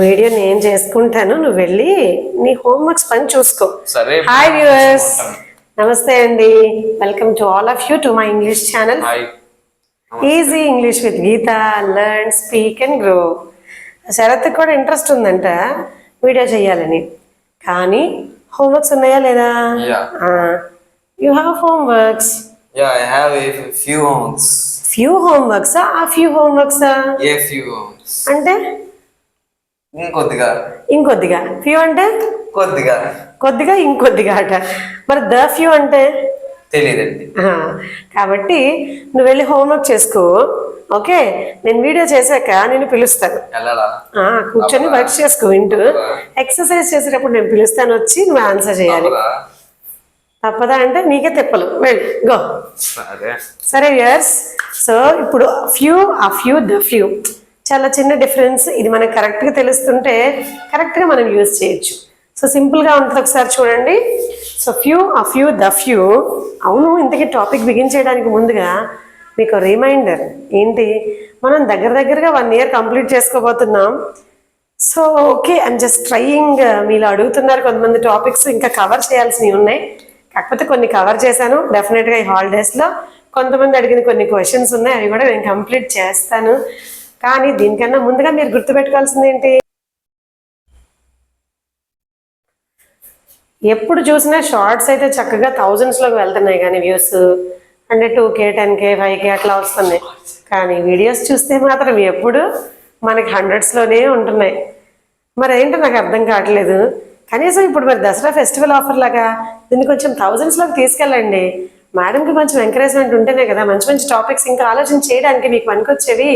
Video నేను చేసుకుంటాను, నువ్వు వెళ్ళి నీ హోంవర్క్స్ పని చూసుకో. సరే. హాయ్ వ్యూవర్స్, నమస్తే అండి. Welcome to all of you to my English channel easy English with Geetha. Learn, speak and grow. Sharath కూడా ఇంట్రెస్ట్ ఉందంట వీడియో చేయాలని, కానీ హోంవర్క్స్ ఉన్నాయా లేదా? You have homeworks? Yeah, I have a few homeworks. Few homeworks? A few homeworks? Yeah, few homeworks. అంటే ఇంకొద్దిగా. Few అంటే కొద్దిగా ఇంకొద్దిగా అట. మరి ద ఫ్యూ అంటే తెలియదండి. కాబట్టి నువ్వు వెళ్ళి హోంవర్క్ చేసుకో. ఓకే, నేను వీడియో చేశాక నేను పిలుస్తాను. కూర్చొని వర్క్ చేసుకో. వింటూ ఎక్సర్సైజ్ చేసేటప్పుడు నేను పిలుస్తాను, వచ్చి నువ్వు ఆన్సర్ చేయాలి. తప్పదా అంటే నీకే తిప్పలు. వెళ్ళి గో. సరే వ్యూయర్స్, సో ఇప్పుడు ఫ్యూ ద ఫ్యూ చాలా చిన్న డిఫరెన్స్. ఇది మనకు కరెక్ట్గా తెలుస్తుంటే కరెక్ట్గా మనం యూజ్ చేయొచ్చు. సో సింపుల్గా ఉంటుంది, ఒకసారి చూడండి. So few the few. అవును, ఇంతకీ టాపిక్ బిగిన్ చేయడానికి ముందుగా మీకు రిమైండర్ ఏంటి, మనం దగ్గరగా 1 year కంప్లీట్ చేసుకోబోతున్నాం. So okay, I'm just trying. మీలో అడుగుతున్నారు కొంతమంది టాపిక్స్ ఇంకా కవర్ చేయాల్సినవి ఉన్నాయి, కాకపోతే కొన్ని కవర్ చేశాను డెఫినెట్గా ఈ హాలిడేస్లో. కొంతమంది అడిగిన కొన్ని క్వశ్చన్స్ ఉన్నాయి, అవి కూడా నేను కంప్లీట్ చేస్తాను. కానీ దీనికన్నా ముందుగా మీరు గుర్తుపెట్టుకోవాల్సింది ఏంటి, ఎప్పుడు చూసినా షార్ట్స్ అయితే చక్కగా థౌజండ్స్లోకి వెళ్తున్నాయి, కానీ వ్యూస్ అంటే 2K 10K 5K అట్లా వస్తున్నాయి. కానీ వీడియోస్ చూస్తే మాత్రం ఎప్పుడు మనకి 100sలోనే ఉంటున్నాయి. మరి ఏంటో నాకు అర్థం కావట్లేదు. కనీసం ఇప్పుడు మరి దసరా ఫెస్టివల్ ఆఫర్ లాగా దీన్ని కొంచెం 1000sలోకి తీసుకెళ్ళండి. మేడంకి కొంచెం ఎంకరేజ్మెంట్ ఉంటేనే కదా మంచి మంచి టాపిక్స్ ఇంకా ఆలోచన చేయడానికి మీకు పనికొచ్చేవి.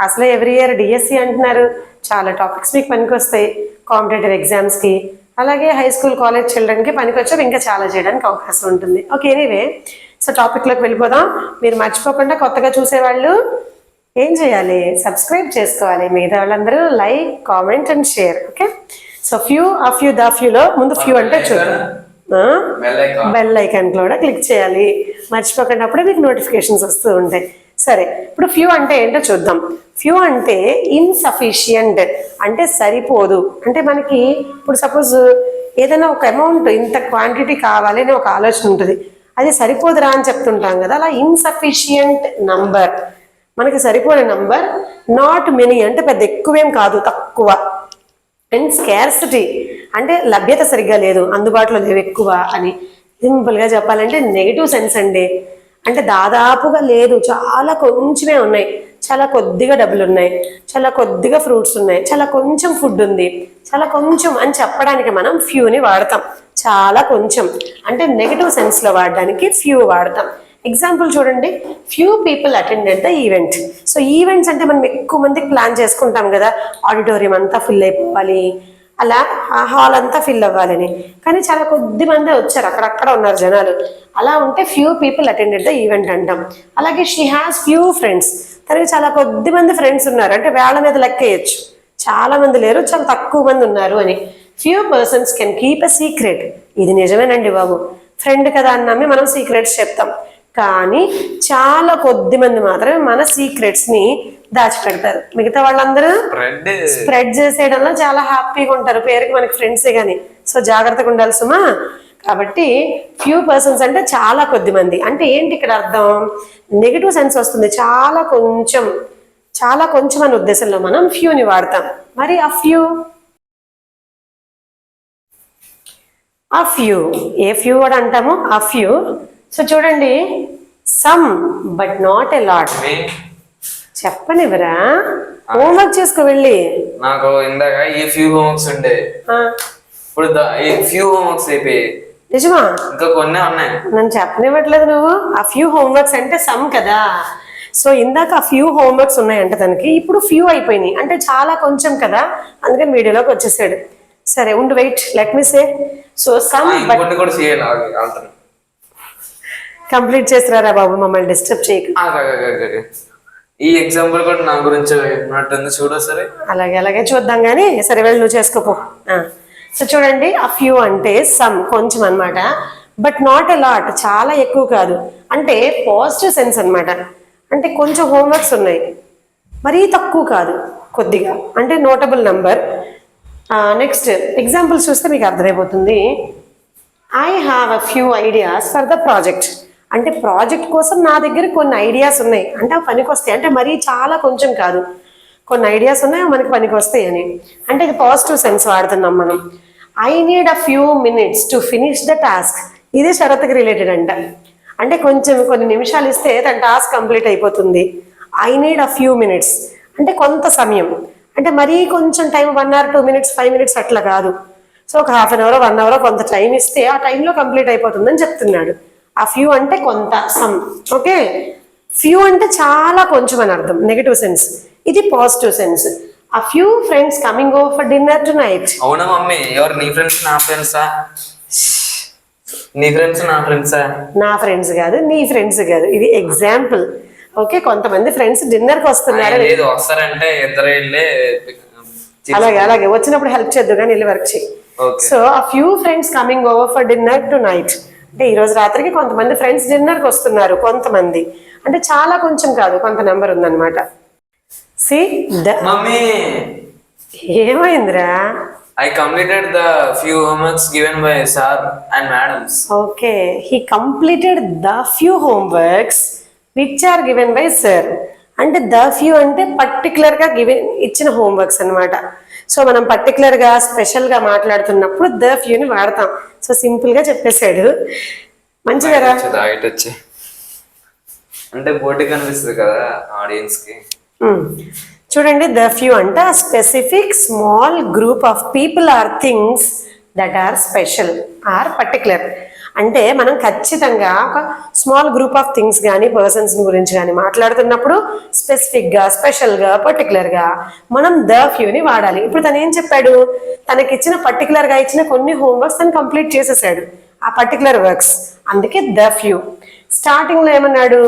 అసలే ఎవ్రీ ఇయర్ డిఎస్సి అంటున్నారు, చాలా టాపిక్స్ మీకు పనికొస్తాయి కాంపిటేటివ్ ఎగ్జామ్స్కి. అలాగే హై స్కూల్ కాలేజ్ చిల్డ్రన్కి పనికొచ్చేవి ఇంకా చాలా చేయడానికి అవకాశం ఉంటుంది. ఓకే, ఎనీవే, సో టాపిక్లోకి వెళ్ళిపోదాం. మీరు మర్చిపోకుండా కొత్తగా చూసేవాళ్ళు ఏం చేయాలి, సబ్స్క్రైబ్ చేసుకోవాలి. మిగతా వాళ్ళందరూ like, comment and share. Okay, so few the ఫ్యూలో ముందు ఫ్యూ అంటే చూద్దాం. బెల్ ఐకాన్ కూడా క్లిక్ చేయాలి మర్చిపోకుండా, అప్పుడే మీకు నోటిఫికేషన్స్ వస్తూ ఉంటాయి. సరే, ఇప్పుడు ఫ్యూ అంటే ఏంటో చూద్దాం. ఫ్యూ అంటే ఇన్సఫిషియంట్, అంటే సరిపోదు. అంటే మనకి ఇప్పుడు సపోజ్ ఏదైనా ఒక అమౌంట్ ఇంత క్వాంటిటీ కావాలి అని ఒక ఆలోచన ఉంటుంది, అది సరిపోదురా అని చెప్తుంటాం కదా, అలా ఇన్సఫిషియంట్ నంబర్, మనకి సరిపోయే నంబర్. నాట్ మెనీ అంటే పెద్ద ఎక్కువేం కాదు, తక్కువ. అండ్ స్కేర్సిటీ అంటే లభ్యత సరిగ్గా లేదు, అందుబాటులో లేవు, ఎక్కువ అని. సింపుల్గా చెప్పాలంటే నెగిటివ్ సెన్స్ అండి. అంటే దాదాపుగా లేదు, చాలా కొంచెమే ఉన్నాయి, చాలా కొద్దిగా డబ్బులు ఉన్నాయి, చాలా కొద్దిగా ఫ్రూట్స్ ఉన్నాయి, చాలా కొంచెం ఫుడ్ ఉంది, చాలా కొంచెం అని చెప్పడానికి మనం ఫ్యూని వాడతాం. చాలా కొంచెం అంటే నెగిటివ్ సెన్స్లో వాడడానికి ఫ్యూ వాడతాం. ఎగ్జాంపుల్ చూడండి, few people attended the event. So events అంటే మనం ఎక్కువ మందికి ప్లాన్ చేసుకుంటాం కదా, ఆడిటోరియం అంతా ఫిల్ అయిపోవాలి, అలా హాల్ అంతా ఫిల్ అవ్వాలని. కానీ చాలా కొద్ది మంది వచ్చారు, అక్కడక్కడ ఉన్నారు జనాలు. అలా ఉంటే few people attended the event అంటాం. అలాగే షీ హ్యాస్ ఫ్యూ ఫ్రెండ్స్, తనకి చాలా కొద్ది మంది ఫ్రెండ్స్ ఉన్నారు, అంటే వేళ్ల మీద లెక్కేయచ్చు, చాలా మంది లేరు, చాలా తక్కువ మంది ఉన్నారు అని. Few persons can keep a secret. ఇది నిజమేనండి బాబు, ఫ్రెండ్ కదా అని నమ్మి మనం సీక్రెట్స్ చెప్తాం, కానీ చాలా కొద్ది మంది మాత్రమే మన సీక్రెట్స్ ని దాచిపెడతారు. మిగతా వాళ్ళందరూ స్ప్రెడ్ చేసేయడంలో చాలా హ్యాపీగా ఉంటారు, పేరుకి మనకి ఫ్రెండ్సే కానీ. సో జాగ్రత్తగా ఉండాలి సుమా. కాబట్టి ఫ్యూ పర్సన్స్ అంటే చాలా కొద్ది మంది. అంటే ఏంటి ఇక్కడ అర్థం, నెగిటివ్ సెన్స్ వస్తుంది, చాలా కొంచెం అనే ఉద్దేశంలో మనం ఫ్యూని వాడతాం. మరి ఆ ఫ్యూ ఏ ఫ్యూ కూడా అంటాము, ఆ ఫ్యూ. సో చూడండి, some but not a lot. చెప్పనివరా, హోంవర్క్ చేసుకో వెళ్ళి. నాకు ఇందాక ఈ ఫ్యూ హోంవర్క్స్ ఉండే, ఇప్పుడు ఈ ఫ్యూ హోంవర్క్స్ అయిపోయి. నిజమా? ఇంకా కొన్ని ఉన్నాయి, నన్ను చెప్పనివ్వట్లేదు నువ్వు. ఆ ఫ్యూ హోంవర్క్స్ అంటే సమ్ కదా. సో ఇందాక ఆ ఫ్యూ హోంవర్క్స్ ఉన్నాయంట తనకి, ఇప్పుడు ఫ్యూ అయిపోయినాయి అంటే చాలా కొంచెం కదా, అందుకని వీడియోలోకి వచ్చేసాడు. సరే ఉండు, wait, let me say. So some but complete చేస్తారా బాబు, మమ్మల్ని డిస్టర్బ్ చేయకు. ఈ ఎగ్జాంపుల్ కూడా నా గురించి ఉన్నట్టుంది, చూడు. సరే అలాగే చూద్దాం కానీ. సరే వెళ్ళి నువ్వు చేసుకోపో. సో చూడండి, ఆ ఫ్యూ అంటే సమ్ కొంచెం అనమాట, బట్ నాట్ ఎ లాట్ చాలా ఎక్కువ కాదు, అంటే పాజిటివ్ సెన్స్ అనమాట. అంటే కొంచెం హోంవర్క్స్ ఉన్నాయి, మరీ తక్కువ కాదు, కొద్దిగా అంటే నోటబుల్ నంబర్. నెక్స్ట్ ఎగ్జాంపుల్స్ చూస్తే మీకు అర్థమైపోతుంది. I have a few ideas for the project. అంటే ప్రాజెక్ట్ కోసం నా దగ్గర కొన్ని ఐడియాస్ ఉన్నాయి, అంటే అవి పనికి వస్తాయి, అంటే మరీ చాలా కొంచెం కాదు, కొన్ని ఐడియాస్ ఉన్నాయి మనకి పనికి వస్తాయి అని. అంటే ఇది పాజిటివ్ సెన్స్ వాడుతున్నాం మనం. I need a few minutes to finish the task. ఇది షరతుకి రిలేటెడ్ అంట. అంటే కొంచెం కొన్ని నిమిషాలు ఇస్తే తన టాస్క్ కంప్లీట్ అయిపోతుంది. I need a few minutes అంటే కొంత సమయం, అంటే మరీ కొంచెం టైం 1 or 2 minutes 5 minutes అట్లా కాదు. సో ఒక 1/2 hour 1 hour కొంత టైం ఇస్తే ఆ టైంలో కంప్లీట్ అయిపోతుందని చెప్తున్నాడు. ఆ ఫ్యూ అంటే కొంత, సమ్. ఓకే, ఫ్యూ అంటే చాలా కొంచెం అని అర్థం, నెగటివ్ సెన్స్. ఇది పాజిటివ్ సెన్స్. ఆ few friends coming over for dinner to night. అవునా మమ్మీ? ఎవరు నీ ఫ్రెండ్స్ నా ఫ్రెండ్సా? నీ ఫ్రెండ్స్ నా ఫ్రెండ్సా? నా ఫ్రెండ్స్ కాదు, నీ ఫ్రెండ్స్ కాదు, ఇది ఎగ్జాంపుల్. ఓకే, కొంతమంది ఫ్రెండ్స్ డిన్నర్ కి వస్తున్నారు. లేదు, వస్తారంటే ఇద్దరు వెళ్ళి అలాగే అలాగే వచ్చినప్పుడు హెల్ప్ చేద్దాం కానీ వెళ్ళి వర్క్ చేయి. సో ఆ few friends coming over for dinner to night అంటే ఈ రోజు రాత్రికి కొంతమంది ఫ్రెండ్స్ డిన్నర్ కి వస్తున్నారు. కొంతమంది అంటే చాలా కొంచెం కాదు, కొంత నెంబర్ ఉందన్నమాట. సి మమ్మీ ఏమైందిరా? I completed the few homeworks given by sir and madams. Okay, he completed the few homeworks which are given by sir. అంటే ద ఫ్యూ అంటే పర్టికులర్ గా ఇచ్చిన హోంవర్క్స్ అన్నమాట. సో మనం పర్టికులర్ గా స్పెషల్ గా మాట్లాడుతున్నప్పుడు ద ఫ్యూని వాడతాం. సో సింపుల్ గా చెప్పేశాడు. మంచిగా అంటే బోర్డు కనిపిస్తుంది కదా ఆడియన్స్ కి. చూడండి, ద ఫ్యూ అంటే specific small group of people or things that are special or particular. అంటే మనం ఖచ్చితంగా ఒక స్మాల్ గ్రూప్ ఆఫ్ థింగ్స్ కానీ పర్సన్స్ గురించి కానీ మాట్లాడుతున్నప్పుడు స్పెసిఫిక్గా, స్పెషల్గా, పర్టికులర్గా మనం ద ఫ్యూని వాడాలి. ఇప్పుడు తను ఏం చెప్పాడు? తనకిచ్చిన పర్టికులర్గా ఇచ్చిన కొన్ని హోంవర్క్స్ తను కంప్లీట్ చేసేసాడు, ఆ పర్టికులర్ వర్క్స్, అందుకే ద ఫ్యూ. స్టార్టింగ్లో ఏమన్నాడు?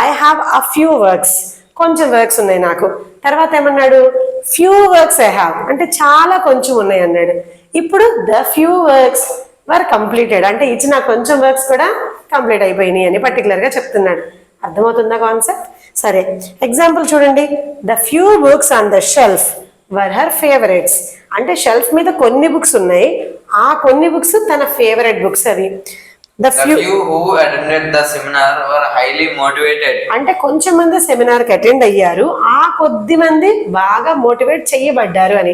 I have a few works, కొంచెం వర్క్స్ ఉన్నాయి నాకు. తర్వాత ఏమన్నాడు? ఫ్యూ వర్క్స్ ఐ హ్యావ్, అంటే చాలా కొంచెం ఉన్నాయి అన్నాడు. ఇప్పుడు the few works were completed, అంటే ఇచ్చిన కొంచెం వర్క్స్ కూడా కంప్లీట్ అయిపోయినాయి అని పర్టికులర్గా చెప్తున్నాడు. అర్థమవుతుందా కాన్సెప్ట్? సరే, ఎగ్జాంపుల్ చూడండి. The few books on the shelf were her favourites. అంటే షెల్ఫ్ మీద కొన్ని బుక్స్ ఉన్నాయి, ఆ కొన్ని బుక్స్ తన ఫేవరెట్ బుక్స్ అవి. The few who attended the seminar were highly motivated. అంటే కొంచెం మంది సెమినార్ కి అటెండ్ అయ్యారు, ఆ కొద్ది మంది బాగా మోటివేట్ చేయబడ్డారు అని.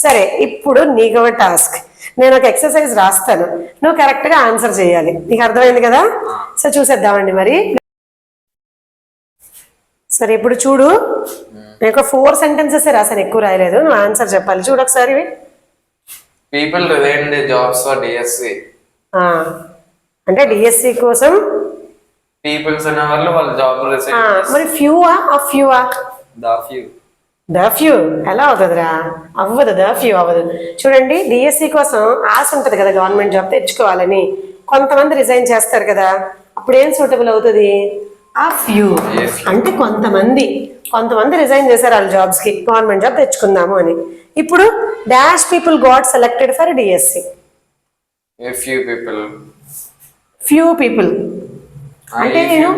సరే, ఇప్పుడు నీకు ఒక టాస్క్, నేను ఒక ఎక్సర్సైజ్ రాస్తాను, నువ్వు కరెక్ట్ గా ఆన్సర్ చేయాలి. నీకు అర్థమైంది కదా? సో చూసేద్దామండి మరి. సరే, ఇప్పుడు చూడు, నేను ఒక 4 sentences రాసాను, ఎక్కువ రాయలేదు. నువ్వు ఆన్సర్ చెప్పాలి. చూడు ఒకసారి. People resigned jobs for DSC. అంటే డిఎస్సి కోసం పీపుల్స్ అనే వాళ్ళు వాళ్ళ జాబ్ రిజైన్. మరి ఫ్యూవా ఆ ఫ్యూవా? ద ఫ్యూ ఎలా అవుతుందిరా? అవ్వదు, ద ఫ్యూ అవ్వదు. చూడండి, డిఎస్సి కోసం ఆశ ఉంటుంది కదా గవర్నమెంట్ జాబ్ తెచ్చుకోవాలని, కొంతమంది రిజైన్ చేస్తారు కదా, అప్పుడు ఏం సూటబుల్ అవుతుంది? ఆ ఫ్యూ. అంటే కొంతమంది రిజైన్ చేశారు వాళ్ళ జాబ్స్ కి, గవర్నమెంట్ జాబ్ తెచ్చుకుందాము అని. ఇప్పుడు dash people got selected for DSC. Few people అంటే నేను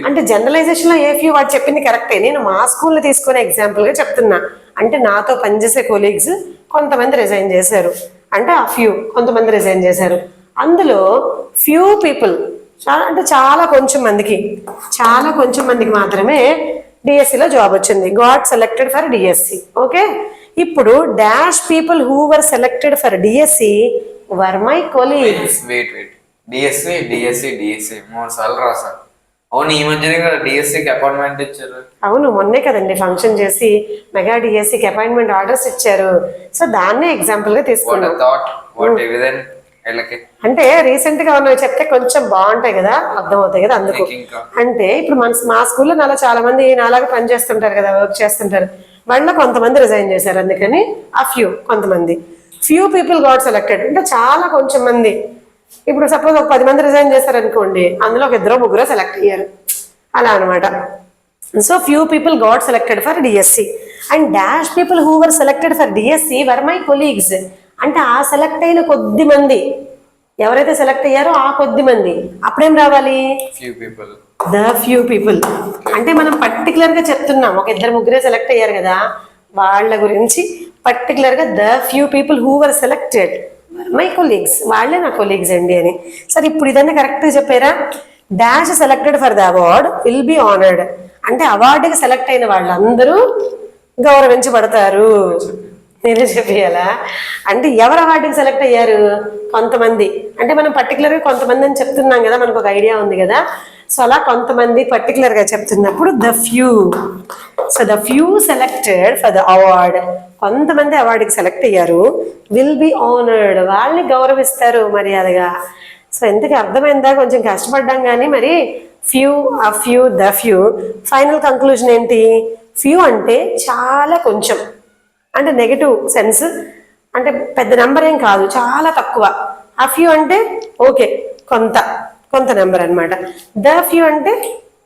అంటే జనరలైజేషన్ లో ఏ ఫ్యూ వాడు చెప్పింది కరెక్టే. నేను మా స్కూల్లో తీసుకునే ఎగ్జాంపుల్ గా చెప్తున్నా. అంటే నాతో పనిచేసే కొలీగ్స్ కొంతమంది రిజైన్ చేశారు, అంటే ఆ ఫ్యూ కొంతమంది రిజైన్ చేశారు. అందులో ఫ్యూ పీపుల్ అంటే చాలా కొంచెం మందికి మాత్రమే డిఎస్సిలో జాబ్ వచ్చింది. Got selected for DSC. Okay, ఇప్పుడు dash people who were selected for DSC were my colleagues. DSC 3 సార్లు రాసా. అవును, ఈ మధ్యనే కదా డిఎస్సికి అపాయింట్మెంట్ ఇచ్చారు. అవును, మొన్నే కదండి ఫంక్షన్ చేసి మెగా డిఎస్సికి అపాయింట్మెంట్ ఆర్డర్స్ ఇచ్చారు. సో దాన్నే ఎగ్జాంపుల్ గా తీసుకున్నాం. అంటే రీసెంట్ గా ఉన్నవి చెప్తే కొంచెం బాగుంటాయి కదా, అర్థమవుతాయి కదా, అందుకు. అంటే ఇప్పుడు మా స్కూల్లో నాలో చాలా మంది నాలాగా పని చేస్తుంటారు కదా, వర్క్ చేస్తుంటారు. వాళ్ళలో కొంతమంది రిజైన్ చేశారు, అందుకని ఆ కొంతమంది. ఫ్యూ పీపుల్ గాట్ సెలెక్టెడ్ అంటే చాలా కొంచెం మంది. ఇప్పుడు సపోజ్ ఒక 10 మంది రిజైన్ చేస్తారు అనుకోండి, అందులో ఒక 2-3 సెలెక్ట్ అయ్యారు, అలా అనమాట. So few people got selected for DSC and dash people who were selected for DSC were my colleagues. అంటే ఆ సెలెక్ట్ అయిన కొద్ది మంది, ఎవరైతే సెలెక్ట్ అయ్యారో ఆ కొద్ది మంది, అప్పుడేం రావాలి? The few people. అంటే మనం పర్టికులర్ గా చెప్తున్నాం, ఒక 2-3 సెలెక్ట్ అయ్యారు కదా, వాళ్ళ గురించి పర్టికులర్గా the few people who were selected my colleagues, వాళ్ళే నా కొలీగ్స్ అండి అని. సరే ఇప్పుడు ఇదన్నా కరెక్ట్గా చెప్పారా? Dash selected for the award will be honoured అంటే అవార్డుకి సెలెక్ట్ అయిన వాళ్ళందరూ గౌరవించబడతారు. నేనే చెప్పేయాలా? అంటే ఎవరు అవార్డుకి సెలెక్ట్ అయ్యారు? కొంతమంది. అంటే మనం పర్టికులర్గా కొంతమంది అని చెప్తున్నాం కదా, మనకు ఒక ఐడియా ఉంది కదా. సో అలా కొంతమంది పర్టికులర్గా చెప్తున్నప్పుడు the few. So the few selected for the award, కొంతమంది అవార్డుకి సెలెక్ట్ అయ్యారు. విల్ బి ఆనర్డ్, వాళ్ళని గౌరవిస్తారు మర్యాదగా. సో ఎందుకు అర్థమైందా? కొంచెం కష్టపడ్డాం కానీ మరి ఫ్యూ, ఆ few, the few. Final conclusion ఏంటి? ఫ్యూ అంటే చాలా కొంచెం, అంటే నెగటివ్ సెన్స్, అంటే పెద్ద నెంబర్ ఏం కాదు, చాలా తక్కువ. ఆ ఫ్యూ అంటే ఓకే కొంత నెంబర్ అనమాట. ద ఫ్యూ అంటే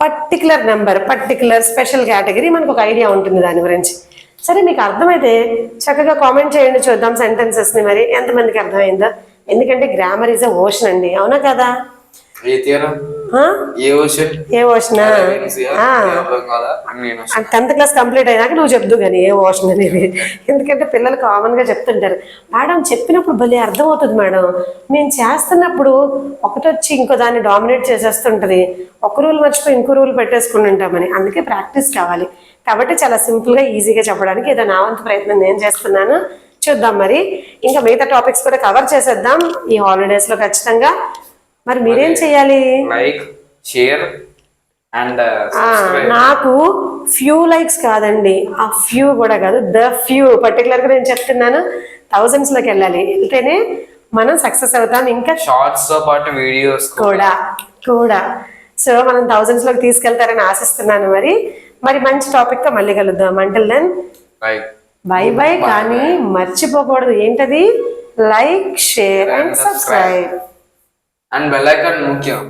particular number, particular special category, మనకు ఒక ఐడియా ఉంటుంది దాని గురించి. సరే మీకు అర్థమైతే చక్కగా కామెంట్ చేయండి, చూద్దాం సెంటెన్సెస్ని. మరి ఎంతమందికి అర్థమైందో? ఎందుకంటే గ్రామర్ ఈజ్ అ ఓషన్ అండి, అవునా కదా? ఏ ఓషన్? 10th క్లాస్ కంప్లీట్ అయినాక నువ్వు చెప్దు కానీ ఏ ఓషన్ అనేది. ఎందుకంటే పిల్లలు కామన్ గా చెప్తుంటారు, మేడం చెప్పినప్పుడు భలే అర్థమవుతుంది మేడం, మేము చేస్తున్నప్పుడు ఒకటొచ్చి ఇంకో దాన్ని డామినేట్ చేసేస్తుంటది, ఒక రూల్ మర్చిపోయి ఇంకో రూల్ పెట్టేసుకుని ఉంటామని. అందుకే ప్రాక్టీస్ కావాలి. కాబట్టి చాలా సింపుల్ గా ఈజీగా చెప్పడానికి ఏదో నా వంతు ప్రయత్నం నేను చేస్తున్నాను. చూద్దాం మరి ఇంకా మిగతా టాపిక్స్ కూడా కవర్ చేసేద్దాం ఈ హాలిడేస్ లో ఖచ్చితంగా. మరి మీరేం చెయ్యాలి? లైక్, షేర్ అండ్ నాకు ఫ్యూ లైక్స్ కాదండి, ఆ ఫ్యూ కూడా కాదు, ద ఫ్యూ పర్టికులర్ గా నేను చెప్తున్నాను. 1000s లోకి వెళ్ళాలి, వెళ్తేనే మనం సక్సెస్ అవుతాం. ఇంకా షార్ట్స్ తో పాటు వీడియోస్ కూడా సో మనం 1000s లోకి తీసుకెళ్తారని ఆశిస్తున్నాను. మరి మంచి టాపిక్ తో మళ్ళీ కలుద్దాం. Until then bye bye. కానీ మర్చిపోకూడదు ఏంటది? Like, share and subscribe and bell icon ముఖ్యం.